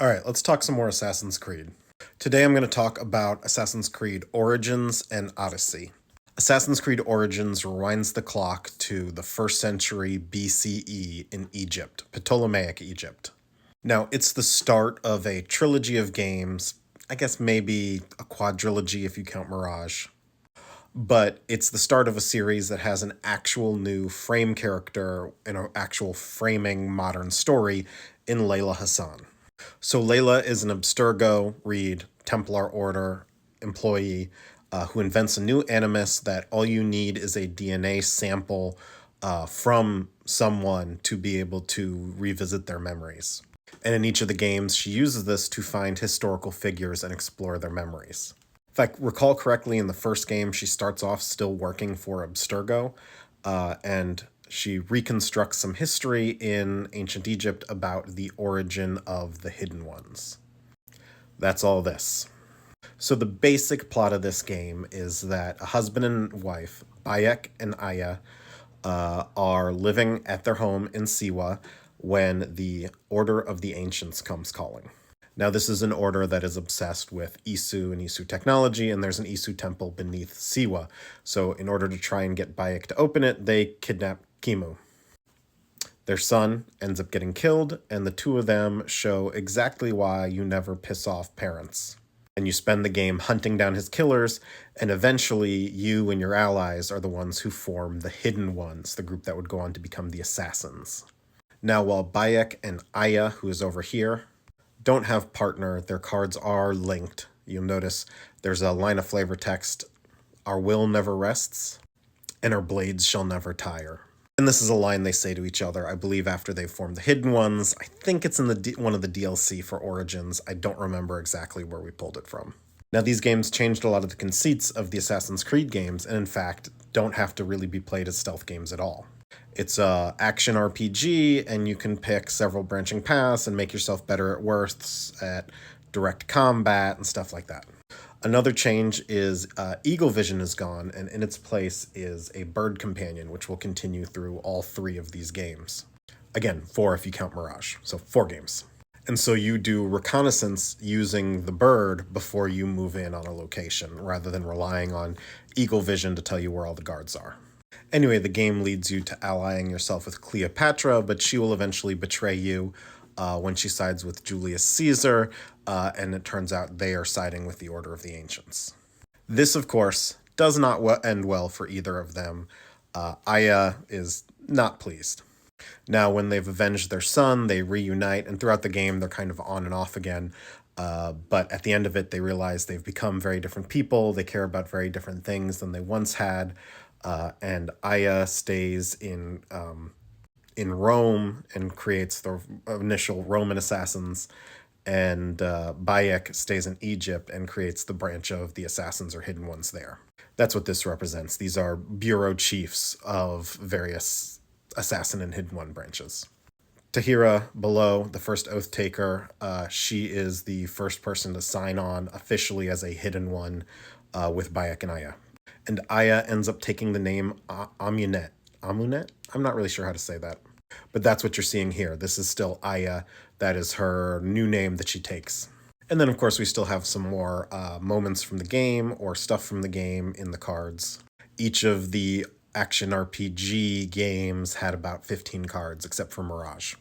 All right, let's talk some more Assassin's Creed. Today I'm going to talk about Assassin's Creed Origins and Odyssey. Assassin's Creed Origins rewinds the clock to the 1st century BCE in Egypt, Ptolemaic Egypt. Now, it's the start of a trilogy of games, I guess maybe a quadrilogy if you count Mirage, but it's the start of a series that has an actual new frame character and an actual framing modern story in Layla Hassan. So Layla is an Abstergo Reed Templar Order employee who invents a new animus that all you need is a DNA sample from someone to be able to revisit their memories. And in each of the games, she uses this to find historical figures and explore their memories. If I recall correctly, in the first game, she starts off still working for Abstergo, and she reconstructs some history in ancient Egypt about the origin of the Hidden Ones. That's all this. So the basic plot of this game is that a husband and wife, Bayek and Aya, are living at their home in Siwa when the Order of the Ancients comes calling. Now, this is an order that is obsessed with Isu and Isu technology, and there's an Isu temple beneath Siwa. So, in order to try and get Bayek to open it, they kidnap Kimu. Their son ends up getting killed, and the two of them show exactly why you never piss off parents. And you spend the game hunting down his killers, and eventually you and your allies are the ones who form the Hidden Ones, the group that would go on to become the Assassins. Now, while Bayek and Aya, who is over here, don't have partner, their cards are linked. You'll notice there's a line of flavor text, "Our will never rests, and our blades shall never tire." And this is a line they say to each other, I believe, after they've formed the Hidden Ones. I think it's in one of the DLC for Origins. I don't remember exactly where we pulled it from. Now, these games changed a lot of the conceits of the Assassin's Creed games, and in fact, don't have to really be played as stealth games at all. It's a action RPG, and you can pick several branching paths and make yourself better at worths, at direct combat, and stuff like that. Another change is Eagle Vision is gone, and in its place is a bird companion, which will continue through all three of these games. Again, 4 if you count Mirage, so 4 games. And so you do reconnaissance using the bird before you move in on a location, rather than relying on Eagle Vision to tell you where all the guards are. Anyway, the game leads you to allying yourself with Cleopatra, but she will eventually betray you when she sides with Julius Caesar, and it turns out they are siding with the Order of the Ancients. This, of course, does not end well for either of them. Aya is not pleased. Now, when they've avenged their son, they reunite, and throughout the game, they're kind of on and off again. But at the end of it, they realize they've become very different people. They care about very different things than they once had. And Aya stays in Rome and creates the initial Roman assassins, and Bayek stays in Egypt and creates the branch of the assassins or hidden ones there. That's what this represents. These are bureau chiefs of various assassin and hidden one branches. Tahira below, the first oath taker, she is the first person to sign on officially as a hidden one with Bayek and Aya. And Aya ends up taking the name Amunet. Amunet? I'm not really sure how to say that. But that's what you're seeing here. This is still Aya. That is her new name that she takes. And then, of course, we still have some more moments from the game or stuff from the game in the cards. Each of the action RPG games had about 15 cards, except for Mirage.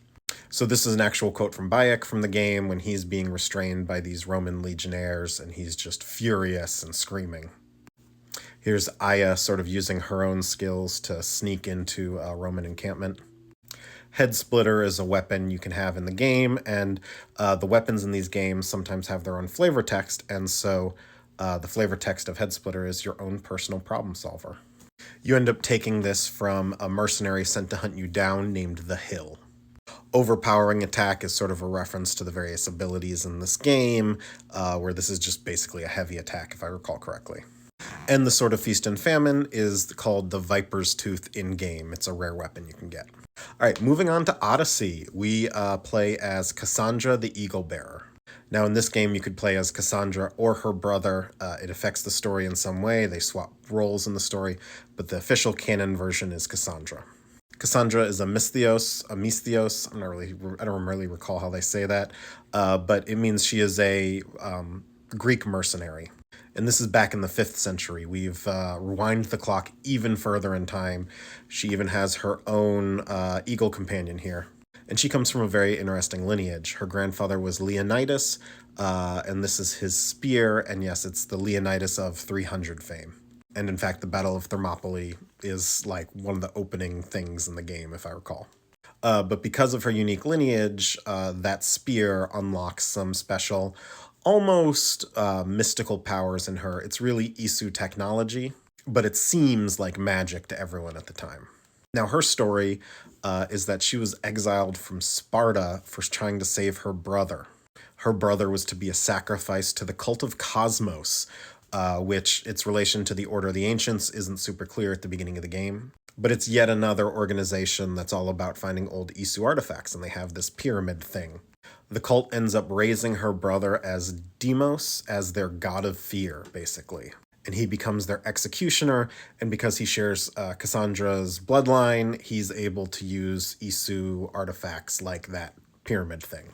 So this is an actual quote from Bayek from the game when he's being restrained by these Roman legionnaires, and he's just furious and screaming. Here's Aya sort of using her own skills to sneak into a Roman encampment. Head Splitter is a weapon you can have in the game, and the weapons in these games sometimes have their own flavor text, and so the flavor text of Head Splitter is your own personal problem solver. You end up taking this from a mercenary sent to hunt you down named The Hill. Overpowering Attack is sort of a reference to the various abilities in this game, where this is just basically a heavy attack, if I recall correctly. And the Sword of Feast and Famine is called the Viper's Tooth in-game. It's a rare weapon you can get. All right, moving on to Odyssey. We play as Cassandra the Eagle Bearer. Now, in this game, you could play as Cassandra or her brother. It affects the story in some way. They swap roles in the story, but the official canon version is Cassandra. Cassandra is a Misthios. I don't really recall how they say that, but it means she is a Greek mercenary. And this is back in the 5th century. We've rewind the clock even further in time. She even has her own eagle companion here. And she comes from a very interesting lineage. Her grandfather was Leonidas, and this is his spear, and yes, it's the Leonidas of 300 fame. And in fact, the Battle of Thermopylae is like one of the opening things in the game, if I recall. But because of her unique lineage, that spear unlocks some special, almost mystical powers in her. It's really Isu technology, but it seems like magic to everyone at the time. Now, her story is that she was exiled from Sparta for trying to save her brother. Her brother was to be a sacrifice to the cult of Cosmos, which its relation to the Order of the Ancients isn't super clear at the beginning of the game. But it's yet another organization that's all about finding old Isu artifacts, and they have this pyramid thing. The cult ends up raising her brother as Deimos, as their god of fear, basically. And he becomes their executioner, and because he shares Cassandra's bloodline, he's able to use Isu artifacts like that pyramid thing.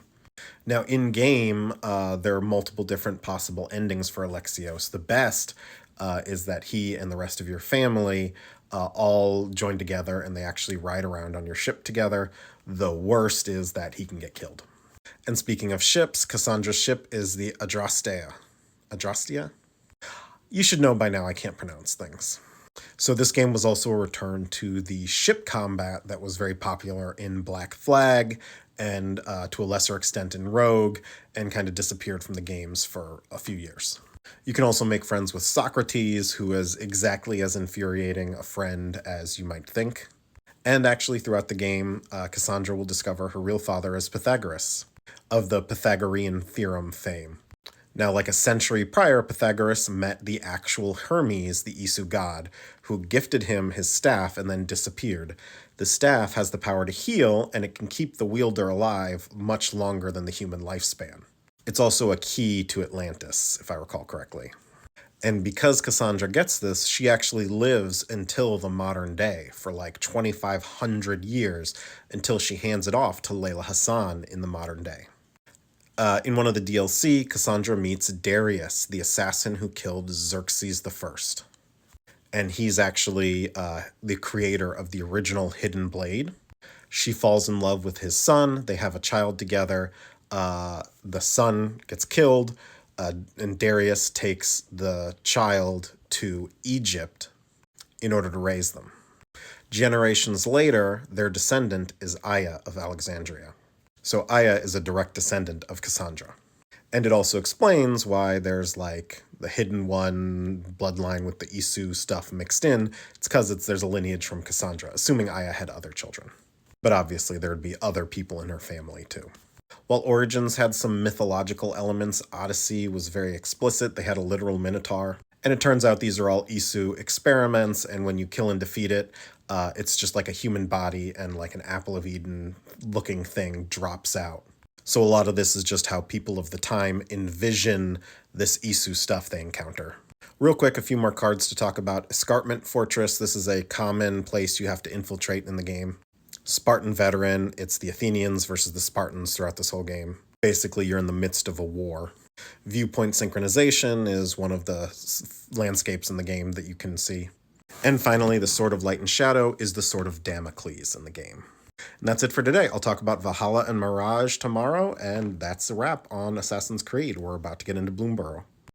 Now, in-game, there are multiple different possible endings for Alexios. The best is that he and the rest of your family all join together and they actually ride around on your ship together. The worst is that he can get killed. And speaking of ships, Cassandra's ship is the Adrastea. Adrastea? You should know by now I can't pronounce things. So this game was also a return to the ship combat that was very popular in Black Flag and to a lesser extent in Rogue, and kind of disappeared from the games for a few years. You can also make friends with Socrates, who is exactly as infuriating a friend as you might think. And actually throughout the game, Cassandra will discover her real father is Pythagoras, of the Pythagorean theorem fame. Now, like a century prior, Pythagoras met the actual Hermes, the Isu god, who gifted him his staff and then disappeared. The staff has the power to heal, and it can keep the wielder alive much longer than the human lifespan. It's also a key to Atlantis, if I recall correctly. And because Cassandra gets this, she actually lives until the modern day, for like 2,500 years, until she hands it off to Layla Hassan in the modern day. In one of the DLC, Cassandra meets Darius, the assassin who killed Xerxes I. And he's actually the creator of the original Hidden Blade. She falls in love with his son. They have a child together. The son gets killed, and Darius takes the child to Egypt in order to raise them. Generations later, their descendant is Aya of Alexandria. So Aya is a direct descendant of Cassandra. And it also explains why there's like the Hidden One bloodline with the Isu stuff mixed in. It's because there's a lineage from Cassandra, assuming Aya had other children. But obviously there would be other people in her family too. While Origins had some mythological elements, Odyssey was very explicit. They had a literal minotaur. And it turns out these are all Isu experiments, and when you kill and defeat it, it's just like a human body and like an Apple of Eden looking thing drops out. So a lot of this is just how people of the time envision this Isu stuff they encounter. Real quick, a few more cards to talk about. Escarpment Fortress, this is a common place you have to infiltrate in the game. Spartan Veteran, it's the Athenians versus the Spartans throughout this whole game. Basically, you're in the midst of a war. Viewpoint Synchronization is one of the landscapes in the game that you can see. And finally, the Sword of Light and Shadow is the Sword of Damocles in the game. And that's it for today. I'll talk about Valhalla and Mirage tomorrow, and that's a wrap on Assassin's Creed. We're about to get into Bloomborough.